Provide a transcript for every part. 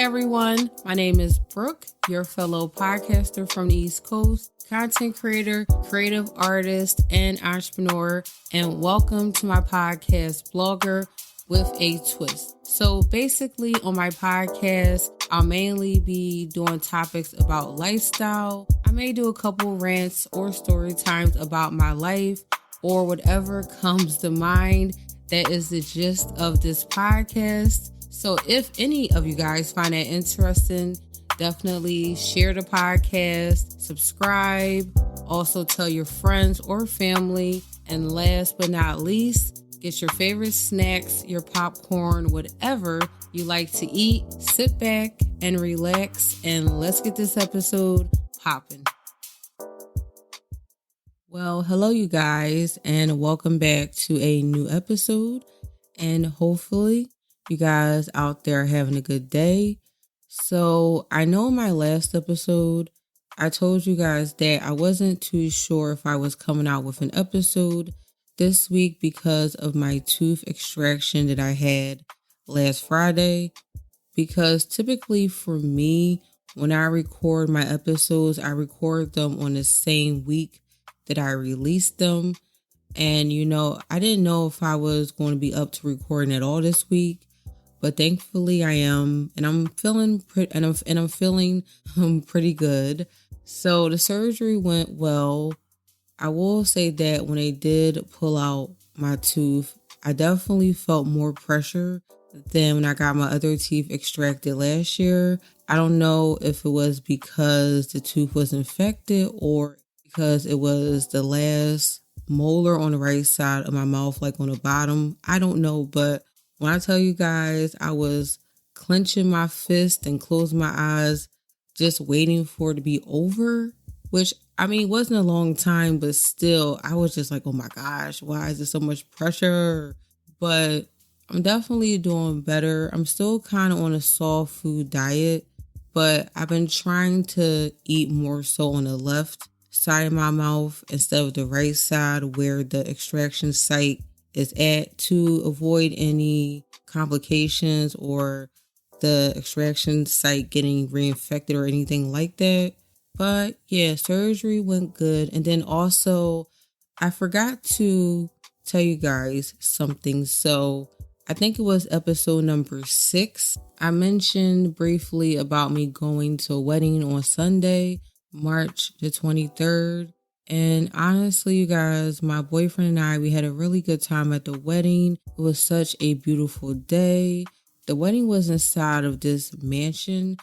everyone, my name is Brooke, your fellow podcaster from the East Coast, content creator, creative artist, and entrepreneur, and welcome to my podcast, Blogger with a Twist. So basically on my podcast, I'll mainly be doing topics about lifestyle. I may do a couple rants or story times about my life or whatever comes to mind. That is the gist of this podcast. So if any of you guys find that interesting, definitely share the podcast, subscribe, also tell your friends or family. And last but not least, get your favorite snacks, your popcorn, whatever you like to eat. Sit back and relax, and let's get this episode popping. Well, hello you guys, and welcome back to a new episode. And hopefully you guys out there are having a good day. So I know in my last episode, I told you guys that I wasn't too sure if I was coming out with an episode this week because of my tooth extraction that I had last Friday. Because typically for me, when I record my episodes, I record them on the same week that I released them. And, I didn't know if I was going to be up to recording at all this week. But thankfully I am, and I'm feeling pretty good. So the surgery went well. I will say that when they did pull out my tooth, I definitely felt more pressure than when I got my other teeth extracted last year. I don't know if it was because the tooth was infected or because it was the last molar on the right side of my mouth, like on the bottom. I don't know, but when I tell you guys, I was clenching my fist and closing my eyes, just waiting for it to be over, which, it wasn't a long time, but still, I was just like, oh my gosh, why is there so much pressure? But I'm definitely doing better. I'm still kind of on a soft food diet, but I've been trying to eat more so on the left side of my mouth instead of the right side where the extraction site is at to avoid any complications or the extraction site getting reinfected or anything like that. But yeah, surgery went good. And then also, I forgot to tell you guys something. So I think it was episode number 6. I mentioned briefly about me going to a wedding on Sunday, March the 23rd. And honestly, you guys, my boyfriend and I, we had a really good time at the wedding. It was such a beautiful day. The wedding was inside of this mansion.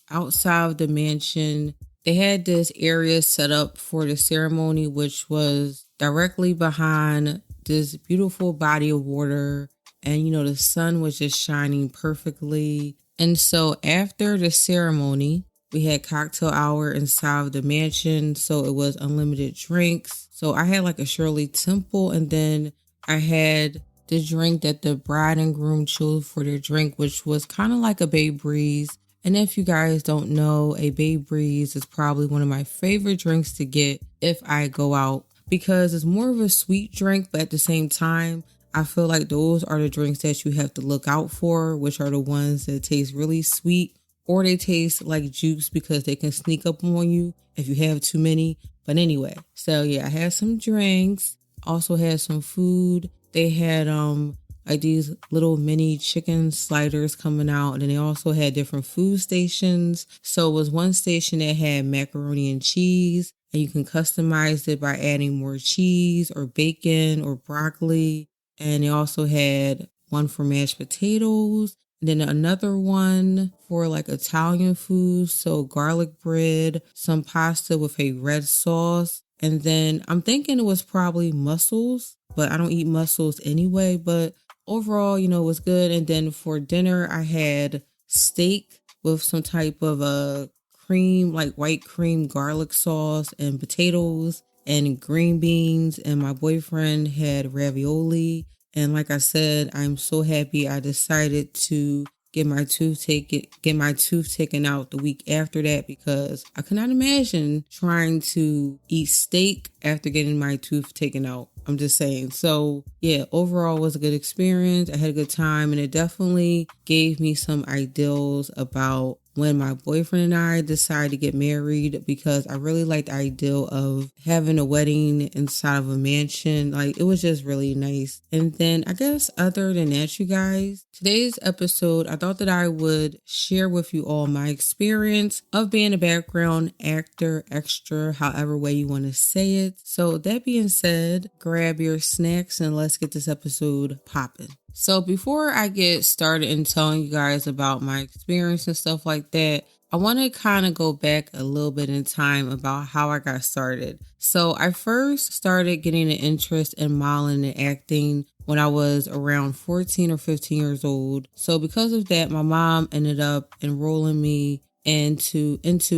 Outside of the mansion, they had this area set up for the ceremony, which was directly behind this beautiful body of water. And, the sun was just shining perfectly. And so after the ceremony, we had cocktail hour inside of the mansion, so it was unlimited drinks. So I had like a Shirley Temple, and then I had the drink that the bride and groom chose for their drink, which was kind of like a Bay Breeze. And if you guys don't know, a Bay Breeze is probably one of my favorite drinks to get if I go out because it's more of a sweet drink, but at the same time, I feel like those are the drinks that you have to look out for, which are the ones that taste really sweet. Or they taste like juice because they can sneak up on you if you have too many. But anyway, so yeah, I had some drinks, also had some food. They had like these little mini chicken sliders coming out. And then they also had different food stations. So it was one station that had macaroni and cheese. And you can customize it by adding more cheese or bacon or broccoli. And they also had one for mashed potatoes. And then another one for like Italian food. So garlic bread, some pasta with a red sauce. And then I'm thinking it was probably mussels, but I don't eat mussels anyway. But overall, it was good. And then for dinner, I had steak with some type of cream, like white cream garlic sauce and potatoes and green beans. And my boyfriend had ravioli. And like I said, I'm so happy I decided to get my tooth taken out the week after that, because I could not imagine trying to eat steak after getting my tooth taken out. I'm just saying. So yeah, overall was a good experience. I had a good time, and it definitely gave me some ideals about when my boyfriend and I decided to get married, because I really liked the ideal of having a wedding inside of a mansion. Like, it was just really nice. And then I guess other than that, you guys, today's episode, I thought that I would share with you all my experience of being a background actor, extra, however way you want to say it. So that being said, grab your snacks and let's get this episode popping. So before I get started in telling you guys about my experience and stuff like that, I want to kind of go back a little bit in time about how I got started. So I first started getting an interest in modeling and acting when I was around 14 or 15 years old. So because of that, my mom ended up enrolling me into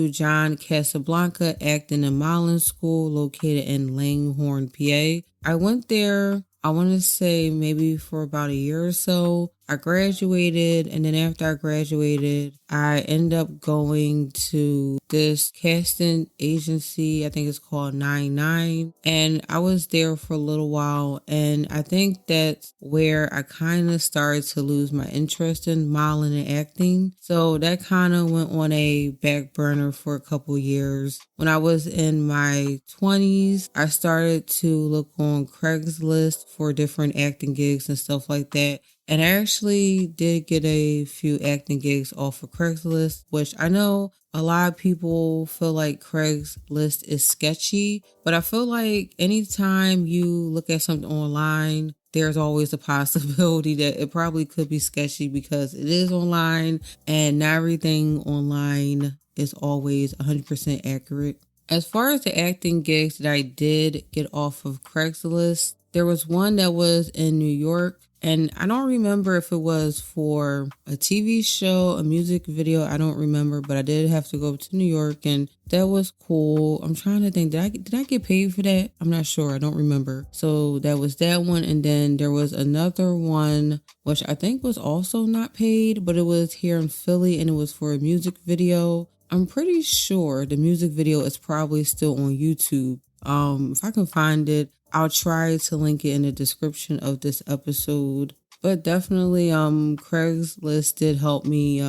John Casablanca Acting and Modeling School located in Langhorne, PA. I went there, I want to say maybe for about a year or so. I graduated, and then after I graduated, I ended up going to this casting agency. I think it's called 99. And I was there for a little while, and I think that's where I kind of started to lose my interest in modeling and acting. So that kind of went on a back burner for a couple years. When I was in my 20s, I started to look on Craigslist for different acting gigs and stuff like that. And I actually did get a few acting gigs off of Craigslist, which I know a lot of people feel like Craigslist is sketchy, but I feel like anytime you look at something online, there's always a possibility that it probably could be sketchy, because it is online and not everything online is always 100% accurate. As far as the acting gigs that I did get off of Craigslist, there was one that was in New York. And I don't remember if it was for a TV show, a music video. I don't remember, but I did have to go to New York, and that was cool. I'm trying to think, did I get paid for that? I'm not sure. I don't remember. So that was that one. And then there was another one, which I think was also not paid, but it was here in Philly, and it was for a music video. I'm pretty sure the music video is probably still on YouTube. If I can find it, I'll try to link it in the description of this episode. But definitely, Craigslist did help me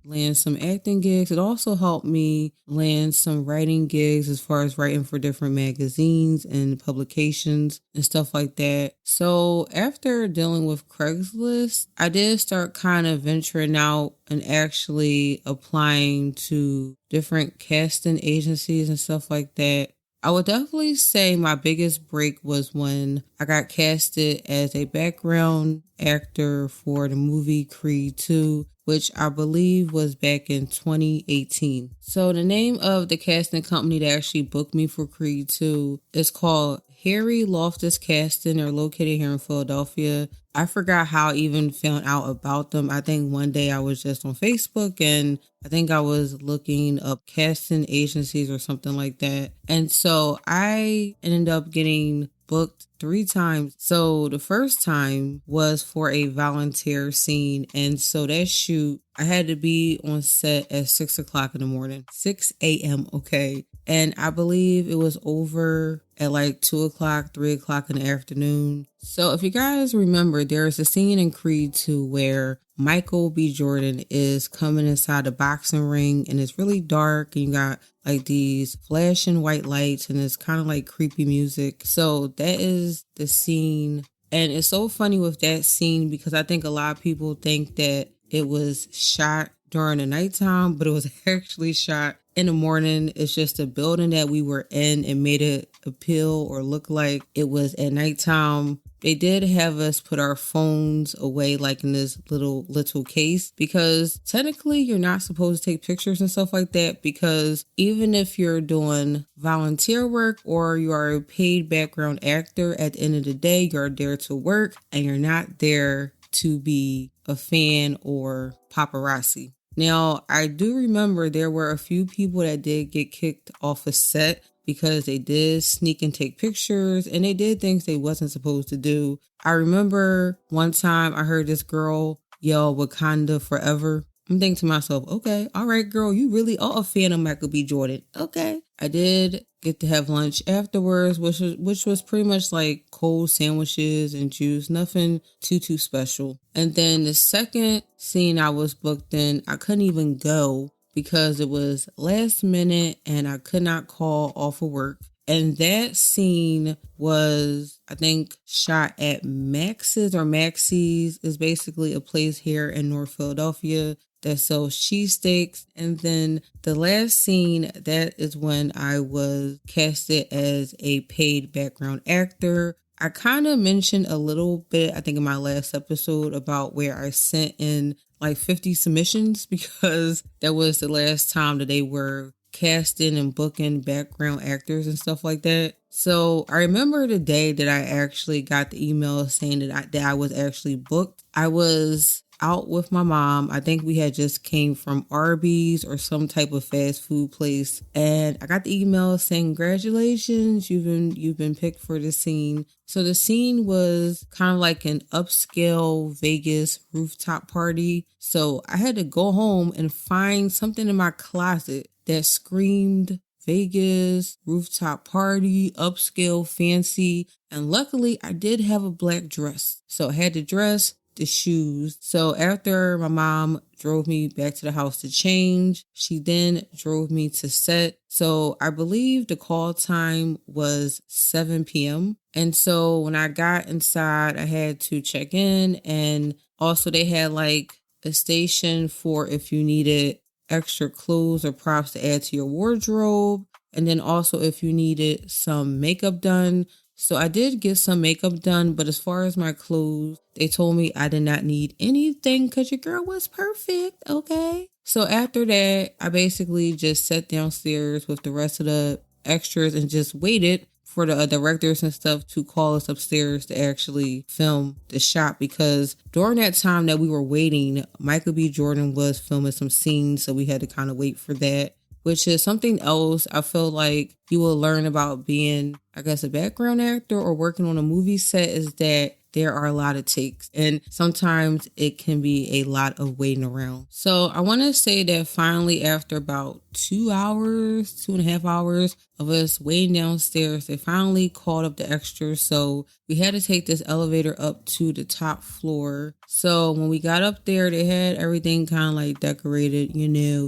land some acting gigs. It also helped me land some writing gigs, as far as writing for different magazines and publications and stuff like that. So after dealing with Craigslist, I did start kind of venturing out and actually applying to different casting agencies and stuff like that. I would definitely say my biggest break was when I got casted as a background actor for the movie Creed 2, which I believe was back in 2018. So the name of the casting company that actually booked me for Creed 2 is called Harry Loftus Casting. They're located here in Philadelphia. I forgot how I even found out about them. I think one day I was just on Facebook, and I think I was looking up casting agencies or something like that. And so I ended up getting booked 3 times. So the first time was for a volunteer scene. And so that shoot, I had to be on set at 6 o'clock in the morning, 6 a.m. Okay. And I believe it was over at like 2 o'clock, 3 o'clock in the afternoon. So if you guys remember, there's a scene in Creed 2 where Michael B. Jordan is coming inside the boxing ring, and it's really dark, and you got like these flashing white lights, and it's kind of like creepy music. So that is the scene. And it's so funny with that scene, because I think a lot of people think that it was shot during the nighttime, but it was actually shot in the morning. It's just a building that we were in and made it appeal or look like it was at nighttime. They did have us put our phones away, like in this little case, because technically you're not supposed to take pictures and stuff like that, because even if you're doing volunteer work or you are a paid background actor, at the end of the day, you're there to work and you're not there to be a fan or paparazzi. Now, I do remember there were a few people that did get kicked off a set because they did sneak and take pictures, and they did things they wasn't supposed to do. I remember one time I heard this girl yell Wakanda forever. I'm thinking to myself, okay, all right, girl, you really are a fan of Michael B. Jordan. Okay. I did get to have lunch afterwards, which was pretty much like cold sandwiches and juice, nothing too special. And then the second scene I was booked in, I couldn't even go because it was last minute and I could not call off of work. And that scene was, I think, shot at Max's or Maxie's is basically a place here in North Philadelphia that sells cheesesteaks. And then the last scene, that is when I was casted as a paid background actor. I kind of mentioned a little bit, I think in my last episode, about where I sent in like 50 submissions because that was the last time that they were casting and booking background actors and stuff like that. So I remember the day that I actually got the email saying that I was actually booked. I was out with my mom. I think we had just came from Arby's or some type of fast food place, and I got the email saying, congratulations, you've been picked for the scene. So the scene was kind of like an upscale Vegas rooftop party. So I had to go home and find something in my closet that screamed Vegas rooftop party, upscale, fancy. And luckily I did have a black dress. So I had the dress, the shoes. So after my mom drove me back to the house to change, she then drove me to set. So I believe the call time was 7 p.m. And so when I got inside, I had to check in, and also they had like a station for if you needed extra clothes or props to add to your wardrobe. And then also if you needed some makeup done. So I did get some makeup done, but as far as my clothes, they told me I did not need anything because your girl was perfect, okay? So after that, I basically just sat downstairs with the rest of the extras and just waited for the directors and stuff to call us upstairs to actually film the shot, because during that time that we were waiting, Michael B. Jordan was filming some scenes, so we had to kind of wait for that, which is something else I feel like you will learn about being, I guess, a background actor or working on a movie set, is that there are a lot of takes and sometimes it can be a lot of waiting around. So I want to say that finally, after about 2.5 hours of us waiting downstairs, they finally called up the extras. So we had to take this elevator up to the top floor. So when we got up there, they had everything kind of like decorated,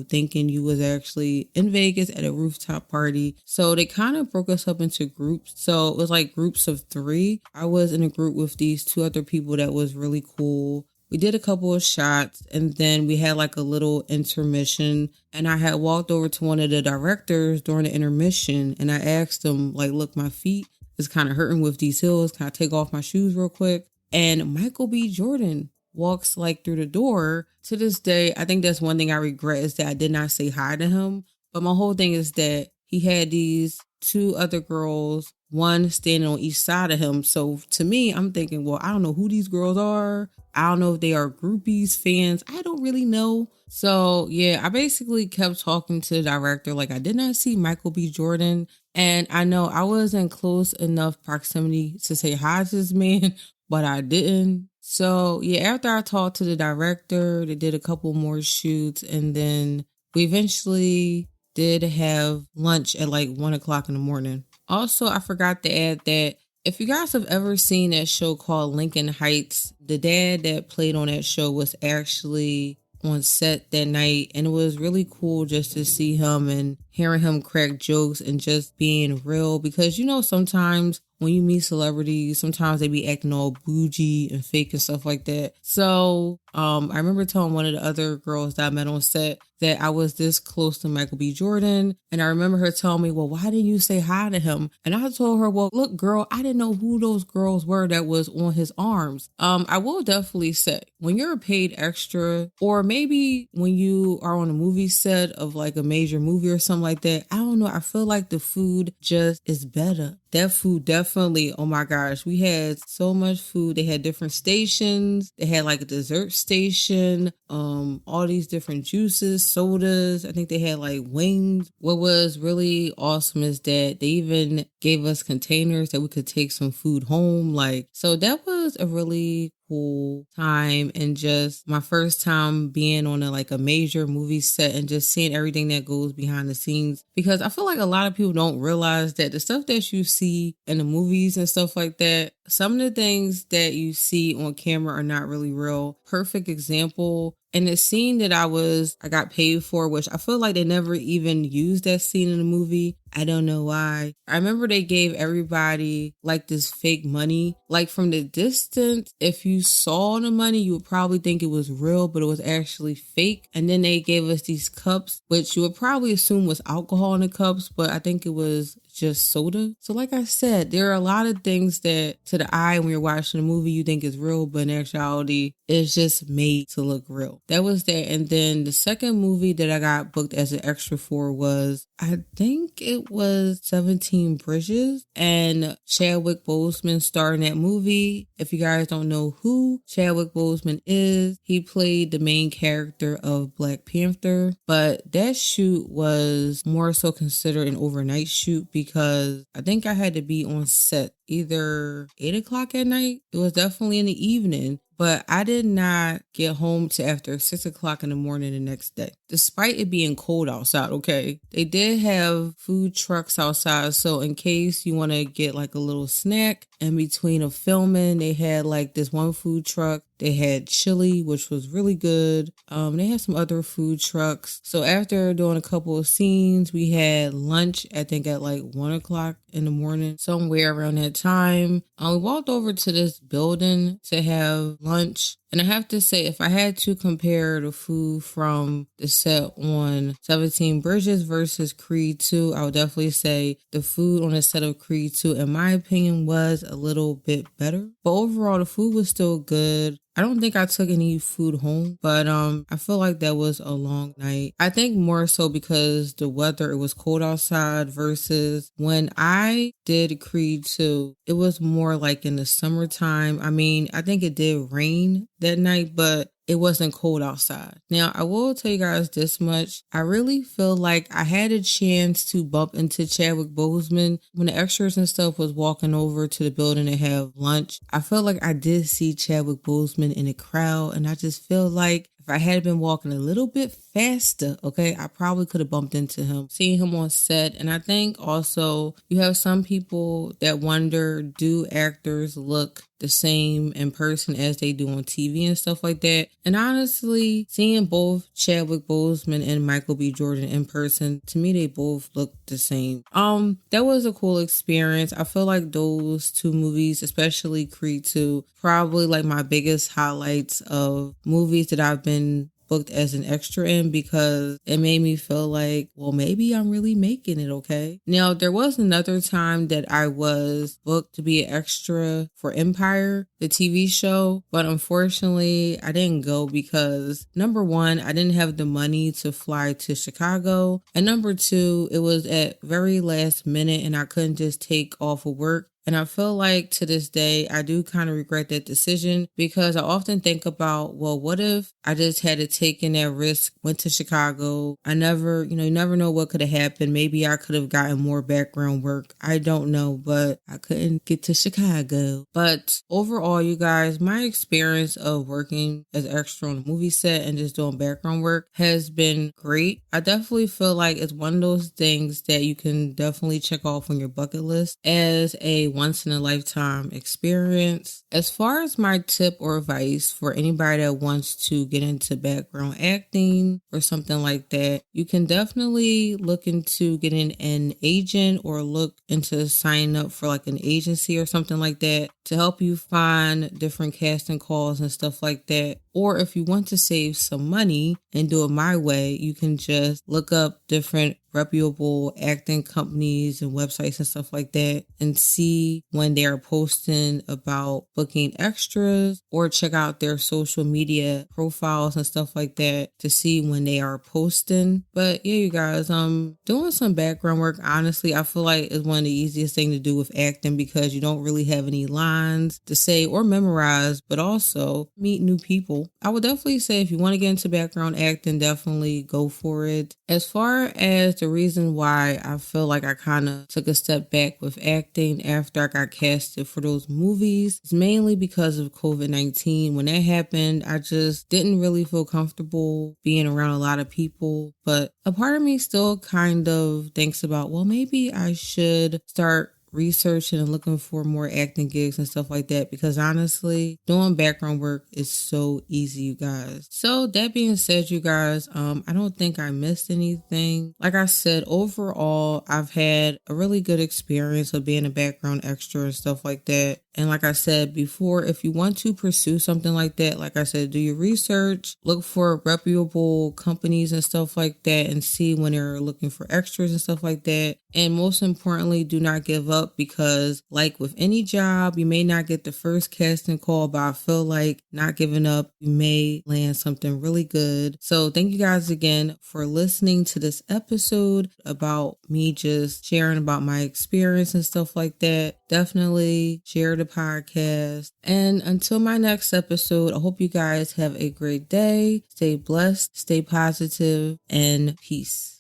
thinking you was actually in Vegas at a rooftop party. So they kind of broke us up into groups. So it was like groups of 3. I was in a group with these 2 other people that was really cool. We did a couple of shots and then we had like a little intermission, and I had walked over to one of the directors during the intermission and I asked him, like, look, my feet is kind of hurting with these heels. Can I take off my shoes real quick? And Michael B. Jordan walks like through the door. To this day, I think that's one thing I regret, is that I did not say hi to him. But my whole thing is that he had these 2 other girls, one standing on each side of him. So to me, I'm thinking, well, I don't know who these girls are. I don't know if they are groupies, fans. I don't really know. So yeah, I basically kept talking to the director like I did not see Michael B. Jordan. And I know I was in close enough proximity to say hi to this man, but I didn't. So yeah, after I talked to the director, they did a couple more shoots, and then we eventually did have lunch at like 1 o'clock in the morning. Also, I forgot to add that if you guys have ever seen that show called Lincoln Heights, the dad that played on that show was actually on set that night, and it was really cool just to see him and hearing him crack jokes and just being real, because sometimes when you meet celebrities, sometimes they be acting all bougie and fake and stuff like that. So I remember telling one of the other girls that I met on set that I was this close to Michael B. Jordan. And I remember her telling me, well, why didn't you say hi to him? And I told her, well, look, girl, I didn't know who those girls were that was on his arms. I will definitely say, when you're a paid extra, or maybe when you are on a movie set of like a major movie or something like that, I don't know, I feel like the food just is better. That food definitely, oh my gosh, we had so much food. They had different stations. They had like a dessert station, all these different juices, sodas. I think they had like wings. What was really awesome is that they even gave us containers that we could take some food home. So that was was a really cool time, and just my first time being on a major movie set and just seeing everything that goes behind the scenes, because I feel like a lot of people don't realize that the stuff that you see in the movies and stuff like that, some of the things that you see on camera are not really real. Perfect example, and the scene that I got paid for, which I feel like they never even used that scene in the movie. I don't know why. I remember they gave everybody like this fake money. Like from the distance, if you saw the money, you would probably think it was real, but it was actually fake. And then they gave us these cups, which you would probably assume was alcohol in the cups, but I think it was just soda. So like I said, there are a lot of things that to the eye when you're watching a movie you think is real, but in actuality it's just made to look real. That was that. And then the second movie that I got booked as an extra for was, I think it was 17 Bridges, and Chadwick Boseman starred in that movie. If you guys don't know who Chadwick Boseman is, he played the main character of Black Panther, but that shoot was more so considered an overnight shoot because I think I had to be on set either 8 o'clock at night. It was definitely in the evening, but I did not get home till after 6 o'clock in the morning the next day, despite it being cold outside, okay? They did have food trucks outside, so in case you want to get like a little snack in between of filming, they had like this one food truck. They had chili, which was really good. They had some other food trucks. So after doing a couple of scenes, we had lunch, I think at like 1 o'clock in the morning, somewhere around that time. We walked over to this building to have lunch. And I have to say, if I had to compare the food from the set on 17 Bridges versus Creed 2, I would definitely say the food on the set of Creed 2, in my opinion, was a little bit better. But overall, the food was still good. I don't think I took any food home, but I feel like that was a long night. I think more so because the weather, it was cold outside versus when I did Creed 2, it was more like in the summertime. I mean, I think it did rain that night, but it wasn't cold outside. Now, I will tell you guys this much. I really feel like I had a chance to bump into Chadwick Boseman when the extras and stuff was walking over to the building to have lunch. I felt like I did see Chadwick Boseman in the crowd, and I just feel like if I had been walking a little bit faster, okay, I probably could have bumped into him, seeing him on set. And I think also you have some people that wonder, do actors look the same in person as they do on TV and stuff like that? And honestly, seeing both Chadwick Boseman and Michael B. Jordan in person, to me, they both look the same. That was a cool experience. I feel like those two movies, especially Creed 2, probably like my biggest highlights of movies that I've been booked as an extra in, because it made me feel like, well, maybe I'm really making it, okay? Now, there was another time that I was booked to be an extra for Empire, the TV show, but unfortunately, I didn't go because, number one, I didn't have the money to fly to Chicago, and number two, it was at very last minute and I couldn't just take off of work. And I feel like to this day, I do kind of regret that decision, because I often think about, well, what if I just had to take in that risk, went to Chicago? I never, you never know what could have happened. Maybe I could have gotten more background work. I don't know, but I couldn't get to Chicago. But overall, you guys, my experience of working as extra on a movie set and just doing background work has been great. I definitely feel like it's one of those things that you can definitely check off on your bucket list as a once in a lifetime experience. As far as my tip or advice for anybody that wants to get into background acting or something like that, you can definitely look into getting an agent or look into signing up for like an agency or something like that to help you find different casting calls and stuff like that. Or if you want to save some money and do it my way, you can just look up different reputable acting companies and websites and stuff like that and see when they are posting about booking extras, or check out their social media profiles and stuff like that to see when they are posting. But yeah, you guys, doing some background work, honestly, I feel like is one of the easiest things to do with acting, because you don't really have any lines to say or memorize, but also meet new people So I would definitely say if you want to get into background acting, definitely go for it. As far as the reason why I feel like I kind of took a step back with acting after I got casted for those movies, it's mainly because of COVID-19. When that happened, I just didn't really feel comfortable being around a lot of people. But a part of me still kind of thinks about, well, maybe I should start researching and looking for more acting gigs and stuff like that, because honestly, doing background work is so easy, you guys. So that being said, you guys, I don't think I missed anything. Like I said, overall, I've had a really good experience of being a background extra and stuff like that. And like I said before, if you want to pursue something like that, like I said, do your research, look for reputable companies and stuff like that, and see when they're looking for extras and stuff like that. And most importantly, do not give up, because like with any job, you may not get the first casting call, but I feel like not giving up, you may land something really good. So thank you guys again for listening to this episode about me just sharing about my experience and stuff like that. Definitely share the podcast. And until my next episode, I hope you guys have a great day. Stay blessed, stay positive, and peace.